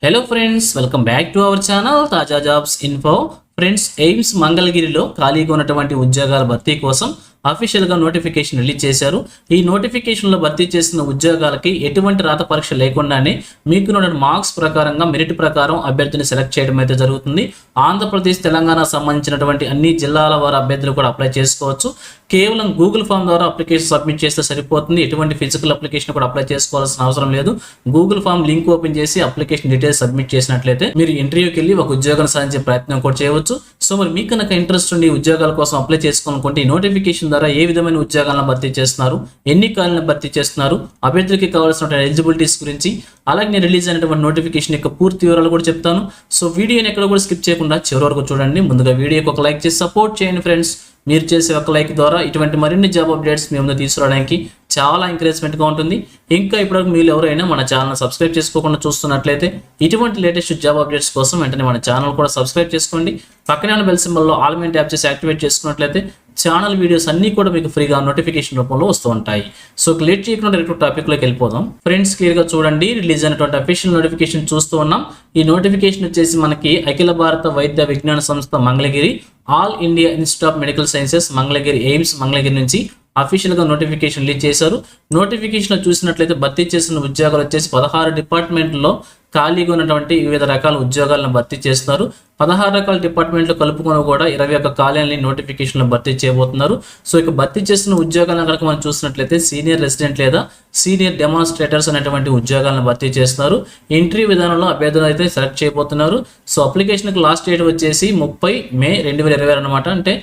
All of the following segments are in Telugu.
Hello friends, welcome back to our channel తాజా జాబ్స్ ఇన్ఫో. ఫ్రెండ్స్, ఎయిమ్స్ మంగళగిరిలో ఖాళీగా ఉన్నటువంటి ఉద్యోగాల భర్తీ కోసం అఫీషియల్గా నోటిఫికేషన్ రిలీజ్ చేశారు. ఈ నోటిఫికేషన్లో భర్తీ చేసిన ఉద్యోగాలకి ఎటువంటి రాత పరీక్ష లేకుండానే మీకున్న మార్క్స్ ప్రకారంగా మెరిట్ ప్రకారం అభ్యర్థిని సెలెక్ట్ చేయడం అయితే జరుగుతుంది. ఆంధ్రప్రదేశ్, తెలంగాణ సంబంధించినటువంటి అన్ని జిల్లాల వారి అభ్యర్థులు కూడా అప్లై చేసుకోవచ్చు. కేవలం గూగుల్ ఫామ్ ద్వారా అప్లికేషన్ సబ్మిట్ చేస్తే సరిపోతుంది. ఎటువంటి ఫిజికల్ అప్లికేషన్ కూడా అప్లై చేసుకోవాల్సిన అవసరం లేదు. గూగుల్ ఫామ్ లింక్ ఓపెన్ చేసి అప్లికేషన్ డీటెయిల్స్ సబ్మిట్ చేసినట్లయితే మీరు ఇంటర్వ్యూకి వెళ్ళి ఒక ఉద్యోగాన్ని సాధించే ప్రయత్నం కూడా చేయవచ్చు. సో మరి మీకు కనుక ఇంట్రెస్ట్ ఉండి ఉద్యోగాల కోసం అప్లై చేసుకోవాలనుకుంటే ఈ నోటిఫికేషన్ ద్వారా ఏ విధమైన ఉద్యోగాలను భర్తీ చేస్తున్నారు, ఎన్ని ఖాళీలను భర్తీ చేస్తున్నారు, అభ్యర్థులకి కావాల్సిన ఎలిజిబిలిటీస్ గురించి, అలాగే రిలీజ్ అయినటువంటి నోటిఫికేషన్ యొక్క పూర్తి వివరాలు కూడా చెప్తాను. సో వీడియోని ఎక్కడ కూడా స్కిప్ చేయకుండా చివరి వరకు చూడండి. ముందుగా వీడియోకి ఒక లైక్ చేసి సపోర్ట్ చేయండి ఫ్రెండ్స్. మీరు చేసే ఒక లైక్ ద్వారా ఇటువంటి మరిన్ని జాబ్ అప్డేట్స్ మీ ముందు తీసుకురావడానికి చాలా ఎంకరేజ్మెంట్గా ఉంటుంది. ఇంకా ఇప్పటివరకు మీరు ఎవరైనా మన ఛానల్ సబ్స్క్రైబ్ చేసుకోకుండా చూస్తున్నట్లయితే ఇటువంటి లేటెస్ట్ జాబ్ అప్డేట్స్ కోసం వెంటనే మన ఛానల్ కూడా సబ్స్క్రైబ్ చేసుకోండి. పక్కనే ఉన్న బెల్ సింబల్లో ఆల్ మెయిన్ ట్యాప్ చేసి యాక్టివేట్ చేసుకున్నట్లయితే ఛానల్ వీడియోస్ అన్ని కూడా మీకు ఫ్రీగా నోటిఫికేషన్ రూపంలో వస్తూ ఉంటాయి. సో లేట్ చేయకుండా డైరెక్ట్ టాపిక్లోకి వెళ్ళిపోదాం. ఫ్రెండ్స్, క్లియర్గా చూడండి, రిలీజ్ అయినటువంటి అఫీషియల్ నోటిఫికేషన్ చూస్తూ ఉన్నాం. ఈ నోటిఫికేషన్ వచ్చేసి మనకి అఖిల భారత వైద్య విజ్ఞాన సంస్థ Mangalagiri, all India institute of medical sciences Mangalagiri, AIIMS Mangalagiri నుంచి అఫీషియల్గా నోటిఫికేషన్ రిలీజ్ చేశారు. నోటిఫికేషన్లో చూసినట్లయితే భర్తీ చేసిన ఉద్యోగాలు వచ్చేసి 16 డిపార్ట్మెంట్లో ఖాళీగా ఉన్నటువంటి వివిధ రకాల ఉద్యోగాలను భర్తీ చేస్తున్నారు. 16 రకాల డిపార్ట్మెంట్లు కలుపుకొని కూడా 21 ఖాళీలని నోటిఫికేషన్లో భర్తీ చేయబోతున్నారు. సో ఇక భర్తీ చేసిన ఉద్యోగాలను కనుక మనం చూసినట్లయితే సీనియర్ రెసిడెంట్ లేదా సీనియర్ డెమాన్స్ట్రేటర్స్ అనేటువంటి ఉద్యోగాలను భర్తీ చేస్తున్నారు. ఇంటర్వ్యూ విధానంలో అభ్యర్థులు అయితే సెలెక్ట్ చేయబోతున్నారు. సో అప్లికేషన్కి లాస్ట్ డేట్ వచ్చేసి 30 మే 2020 అనమాట. అంటే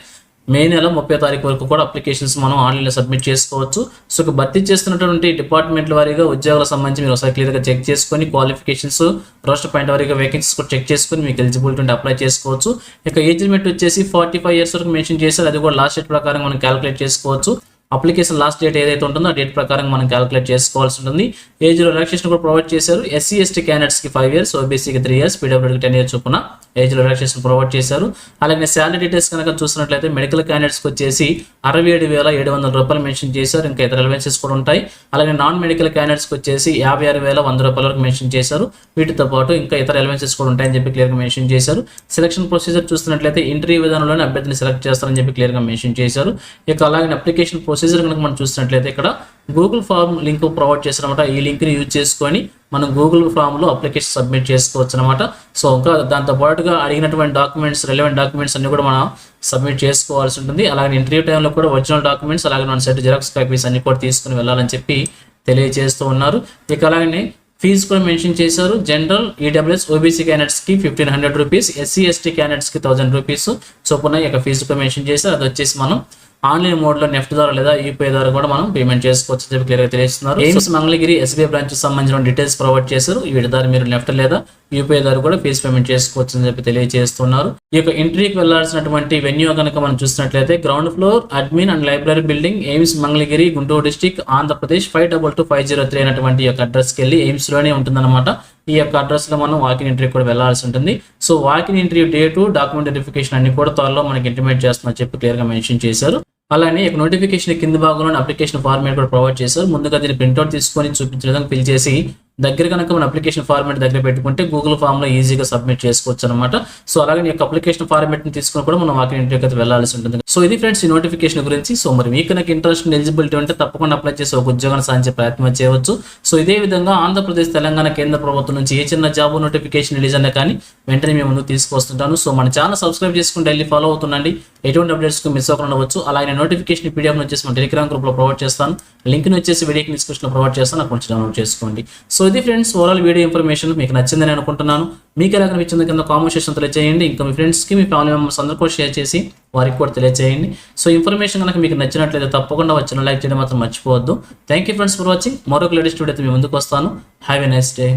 మే నెల 30వ తారీఖు వరకు కూడా అప్లికేషన్స్ మనం ఆన్లైన్లో సబ్మిట్ చేసుకోవచ్చు. సో భర్తీ చేస్తున్నటువంటి డిపార్ట్మెంట్ల వారీగా ఉద్యోగాలకు సంబంధించి మీరు ఒకసారి క్లియర్గా చెక్ చేసుకొని క్వాలిఫికేషన్స్, రోస్టర్ పాయింట్ వారీగా వేకెన్సీస్ కూడా చెక్ చేసుకొని మీకు ఎలిజిబిలిటీ ఉంటే అప్లై చేసుకోవచ్చు. ఇక ఏజ్ లిమిట్ వచ్చేసి 45 ఇయర్స్ వరకు మెన్షన్ చేశారు. అది కూడా లాస్ట్ డేట్ ప్రకారం మనం క్యాలిక్యులేట్ చేసుకోవచ్చు. అప్లికేషన్ లాస్ట్ డేట్ ఏదైతే ఉంటుందో ఆ డేట్ ప్రకారం మనం క్యాలిక్యులేట్ చేసుకోవాల్సి ఉంటుంది. ఏజ్ రిలాక్సేషన్ కూడా ప్రొవైడ్ చేశారు. ఎస్సీ ఎస్టీ క్యాండిడేట్స్కి 5 ఇయర్స్, ఓబీసీకి 3 ఇయర్స్, పీడబ్ల్యూడీకి 10 ఇయర్స్ చొప్పున ఏజ్ రిలాక్సేషన్ ప్రొవైడ్ చేశారు. అలాగే శాలరీ డీటెయిల్స్ కనుక చూసినట్లయితే మెడికల్ క్యాండిడేట్స్కి వచ్చేసి 67,700 రూపాయలు మెన్షన్ చేశారు. ఇంకా ఇతర అలవెన్సెస్ కూడా ఉంటాయి. అలాగే నాన్ మెడికల్ క్యాండిడేట్స్కి వచ్చేసి 56,100 రూపాయల వరకు మెన్షన్ చేశారు. వీటితో పాటు ఇంకా ఇతర అలవెన్సెస్ కూడా ఉంటాయని చెప్పి క్లియర్గా మెన్షన్ చేశారు. సెలక్షన్ ప్రొసీజర్ చూసినట్లయితే ఇంటర్వ్యూ విధానంలోనే అభ్యర్థిని సెలెక్ట్ చేస్తారని చెప్పి క్లియర్గా మెన్షన్ చేశారు. ఇక అలాగే అప్లికేషన్ ప్రొసీజర్ కనుక మనం చూసినట్లయితే ఇక్కడ గూగుల్ ఫామ్ లింక్ ప్రొవైడ్ చేస్తారనమాట. ఈ లింక్ని యూజ్ చేసుకొని మనం గూగుల్ ఫామ్లో అప్లికేషన్ సబ్మిట్ చేసుకోవచ్చు అనమాట. సో ఇంకా దాంతో పాటుగా అడిగినటువంటి డాక్యుమెంట్స్, రిలవెంట్ డాక్యుమెంట్స్ అన్ని కూడా మనం సబ్మిట్ చేసుకోవాల్సి ఉంటుంది. అలాగే ఇంటర్వ్యూ టైంలో కూడా ఒరిజినల్ డాక్యుమెంట్స్, అలాగే మన సెట్ జిరాక్స్ కాపీస్ అన్ని కూడా తీసుకుని వెళ్ళాలని చెప్పి తెలియజేస్తూ ఉన్నారు. ఇక అలాగే ఫీజు కూడా మెన్షన్ చేశారు. జనరల్, ఈడబ్ల్యూఎస్, ఓబీసీ క్యాండిడేట్స్కి 1,500 రూపీస్, ఎస్సీ ఎస్టీ క్యాండిడేట్స్కి 1000 రూపీస్ చొప్పున ఇక ఫీజు కూడా మెన్షన్ చేశారు. అది వచ్చేసి మనం ఆన్లైన్ మోడ్లో నెఫ్ట్ ద్వారా లేదా యూపీఐ ద్వారా కూడా మనం పేమెంట్ చేసుకోవచ్చు చెప్పి క్లియర్గా తెలియజేస్తున్నారు. ఎయిమ్స్ మంగళగిరి ఎస్బీఐ బ్రాంచ్కి సంబంధించిన డీటెయిల్స్ ప్రొవైడ్ చేశారు. వీటి ద్వారా మీరు నెఫ్ట్ లేదా యూపీఐ ద్వారా కూడా ఫీజు పేమెంట్ చేసుకోవచ్చు అని చెప్పి తెలియజేస్తున్నారు. ఈ యొక్క ఇంటర్వ్యూకి వెళ్లాల్సినటువంటి వెన్యూ కనుక మనం చూసినట్లయితే ground floor admin and library building, AIIMS Mangalagiri, Guntur district, Andhra Pradesh 522503 అనేటువంటి యొక్క అడ్రస్కి వెళ్ళి ఎయిమ్స్లోనే ఉంటుందన్నమాట. ఈ యొక్క అడ్రస్లో మనం వాకిన్ ఇంటర్వ్యూ కూడా వెళ్లాల్సి ఉంటుంది. So walk in interview date, document verification అన్ని కూడా త్వరలో మనకి ఇంటిమేట్ చేస్తున్నారు చెప్పి క్లియర్గా మెన్షన్ చేశారు. అలానే ఈ నోటిఫికేషన్ కింద భాగంలో అప్లికేషన్ ఫార్మేట్ కూడా ప్రొవైడ్ చేశారు. ముందుగా దీన్ని ప్రింట్అవుట్ తీసుకొని చూపించిన విధంగా ఫిల్ చేసి దగ్గర కనుక మన అప్లికేషన్ ఫార్మేట్ దగ్గర పెట్టుకుంటే గూగుల్ ఫామ్లో ఈజీగా సబ్మిట్ చేసుకోవచ్చు అనమాట. సో అలాగే ఈ యొక్క అప్లికేషన్ ఫార్మేట్ని తీసుకుని కూడా మనం వాకిన్ ఇంటర్వ్యూకి అయితే వెళ్లాల్సి ఉంటుంది. సో ఇది ఫ్రెండ్స్ ఈ నోటిఫికేషన్ గురించి. సో మరి మీకు కనుక ఇంట్రెస్ట్, ఎలిజిబిలిటీ ఉంటే తప్పకుండా అప్లై చేసి ఒక ఉద్యోగాన్ని సాధించే ప్రయత్నం చేయవచ్చు. సో ఇదే విధంగా ఆంధ్రప్రదేశ్, తెలంగాణ కేంద్ర ప్రభుత్వం నుంచి ఏ చిన్న జాబ్ నోటిఫికేషన్ రిలీజ్ అయినా కానీ వెంటనే మేము ముందుకు తీసుకొస్తుంటాను. సో మన ఛానల్ సబ్స్క్రైబ్ చేసుకుని డైలీ ఫాలో అవుతుండండి. ఎటువంటి అప్డేట్స్కి మిస్ అవ్వకుండా ఉండవచ్చు. అలాగే నోటిఫికేషన్ పీడిఎఫ్ వచ్చేసి మన టెలిగ్రామ్ గ్రూప్లో ప్రొవైడ్ చేస్తాను. లింక్ని వచ్చేసి వీడియోకి డిస్క్రిప్షన్లో ప్రొవైడ్ చేస్తాను. అక్కడ నుంచి డౌన్లోడ్ చేసుకోండి. సో ఇది ఫ్రెండ్స్ ఓవరాల్ వీడియో ఇన్ఫర్మేషన్ మీకు నచ్చిందని అనుకుంటున్నాను. మీకు ఎలా కనిపించింది కింద కామెంట్ సెక్షన్ తెలియజేయండి. ఇంకా మీ ఫ్రెండ్స్కి, మీ ఫ్యామిలీ మెంబర్స్ అందరూ కూడా షేర్ చేసి వారికి కూడా తెలియజేయండి. సో ఇన్ఫర్మేషన్ కనుక మీకు నచ్చినట్లయితే తప్పకుండా వచ్చిన లైక్ చేయడం మాత్రం మర్చిపోవద్దు. Thank you friends for watching. మరొక లేటెస్ట్ వీడియో అయితే మీ ముందుకు వస్తాను. Have a nice day.